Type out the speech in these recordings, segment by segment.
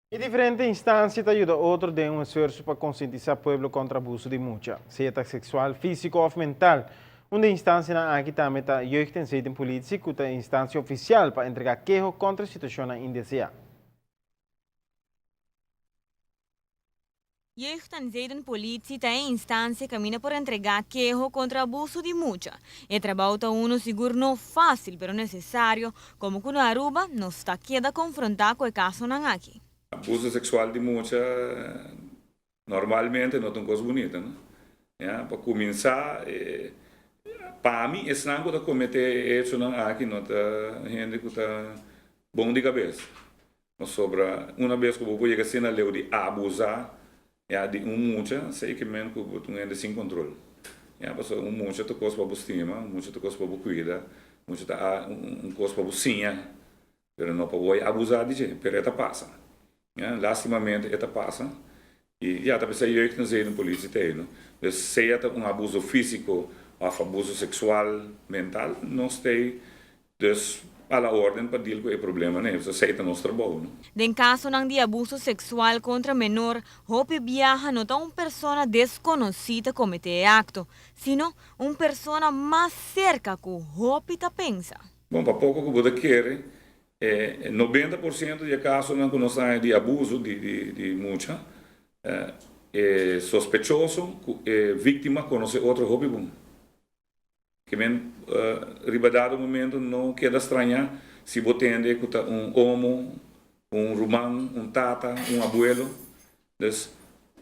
E diferente instância te ajuda outro de um esforço para conscientizar o povo contra abuso de mucha, seja sexual, físico ou mental. Uma instância na aqui também está jeugd en zeden político, que é instância oficial para entregar queijo contra a situação indesejada. Jeugd- en politie tem instância caminha por entregar queijo contra abuso de mucha. E trabalho tá uno seguro não fácil, pero necessário, como que no Aruba não está queda confrontar com o caso não aqui. Abuso sexual de mucha normalmente não é uma coisa bonita, né? Para começar, para mim, esse não é cometer isso não aqui, não tá gente que tá bom de cabeça. Mas sobra uma vez que eu vou chegar assim na lei de abusar, de mucha, sei que mesmo que eu tenho sem controle. Porque mucha te costa para estima, mucha te costa para cuidar, mucha te costa para sinha, pero não para abusar de gente, pero esta passa. Lastimamente, esta passa. E já está pensando que não sei no polícia tem, não? Mas se é abuso físico ou abuso sexual, mental, nós tem dus a la ordem para lidar com o problema, né? Isso é nosso trabalho, não? Den caso não de abuso sexual contra menor, Hope viaja não tá uma pessoa desconhecida cometer acto, sino uma pessoa mais cerca que Hope tá pensa. Bom, para pouco que você quer, 90% de casos não conhecem de abuso de mucha, é sospechoso que vítima conhece outro hobby bom. Que men ribadado momento não queda estranhar se você entende que homo, romano, tata, abuelo. Então,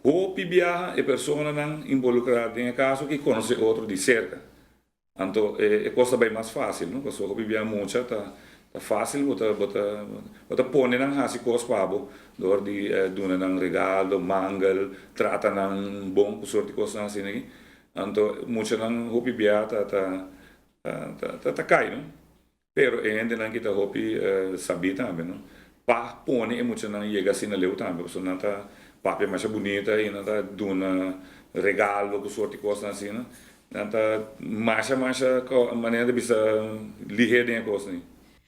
hobby viaja é pessoa não involucrada em caso que conhece outro de cerca. Então, é coisa bem mais fácil, não? Porque o hobby viaja muito, tá fácil, você põe na hasi coisa para dor de dona nang regalo, mangal, trata nang bom com sorte coisa assim, né? Então, muito nang hobby viaja tá cai, não? Pero ainda não kita hobby saber também, não? Pa põe é muito nang chega assim na leu também, porque não tá papel mais bonita e não tá dona regalo com sorte coisa assim, não? Não tá mais maneira de bisa ligeira de coisa, né?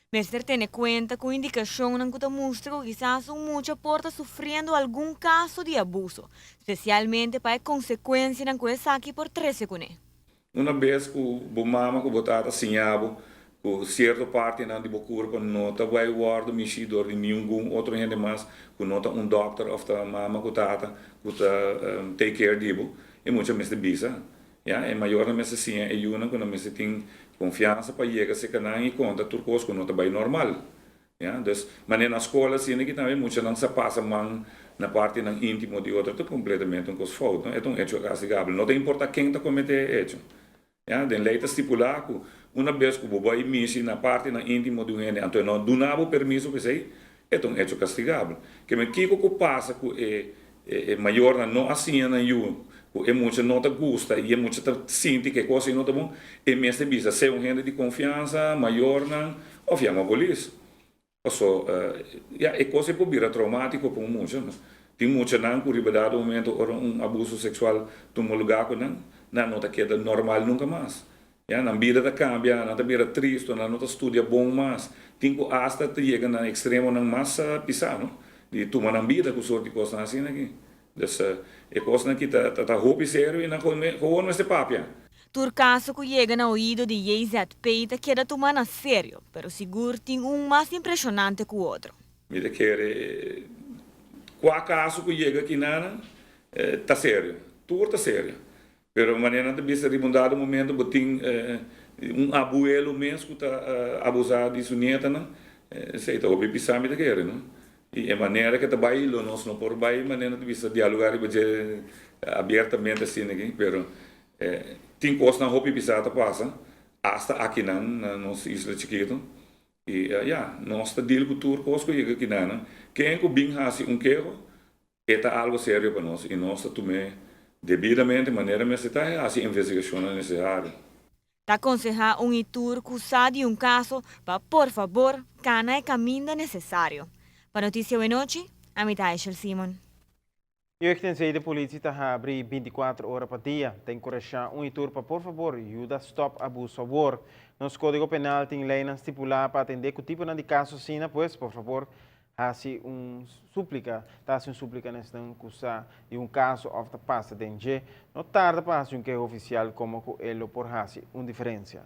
Mister tiene cuenta con indicación en que muestra que quizás un mucho porta sufriendo algún caso de abuso, especialmente para consecuencias en que es aquí por 13 segundos. Uma vez que o mama que botava sinhabo, que certa parte não de corpo não tá vai guarda mexidor de nenhum outro gente mais que não tá doctor of the mama que tá take care dibo e muitas vezes bisa é maior na mesa sim é uma que na mesa tem confiança para chegar se canal e conta tudo coisa que não tá bem normal então mas na escola sim que também muitas não se passa man na parte não íntimo de outra tá completamente um coisa falta é um hecho castigável não tem importa quem tá cometer hecho den lei estipular que uma vez que o bobo misi na parte na íntimo de um ente, então não donava o permisso para sei, é um hecho castigável. Que me kiko que passa que é maior na não assim na you, que é muito não te gusta e é muito te sente que coisa não tá bom, é mesmo bisa ser um gente de confiança maior na, ou chama a polícia. Então, é coisa que vira traumático para muito, tem muito não que ribadado momento um abuso sexual toma lugar com não tá queda normal nunca mais. Na vida tá cambia, não tá vira triste, não tá estudia bom mais. Tem que hasta te chega na extremo não mais pisar, não? De tomar na vida com sorte de coisa assim aqui. Então, é coisa que tá roupa sério e não com este papel. Tur caso que llega na oído de JZ Peita queda tomando a sério, pero seguro tem um mais impressionante que o outro. Mira que qual caso que chega aqui nana tá sério, tudo tá sério. Pero maneira de bisa rimundado momento botin abuelo mesmo que tá abusado de sua neta não sei tá obi pisami da querer não e é maneira que tá bailo nós não por baile maneira de bisa dialogar e dizer abertamente assim aqui pero tem coisa na roupa pisada passa hasta aqui não na nossa isla chiquito e nós tá deal com tudo coisa que aqui não quem que bem hasi quero é tá algo sério para nós e nós tá tomé devidamente maneira necessária assim investigação necessária. Tá aconsejar um itur acusado de um caso para, por favor, cana e caminho necessário. Para notícia de noite, a mitad é Simon. Jeugd en zeden politie te abrir 24 horas por dia. Tem correção itur para, por favor, ajuda stop abuso favor. Nos código penal tem lei estipulada para atender que tipo de caso assim, pois, por favor, Hasi súplica, tá-se súplica nesta cusa e caso of the pasta dengue, não tarda para um que é oficial como ele por hasi, diferença.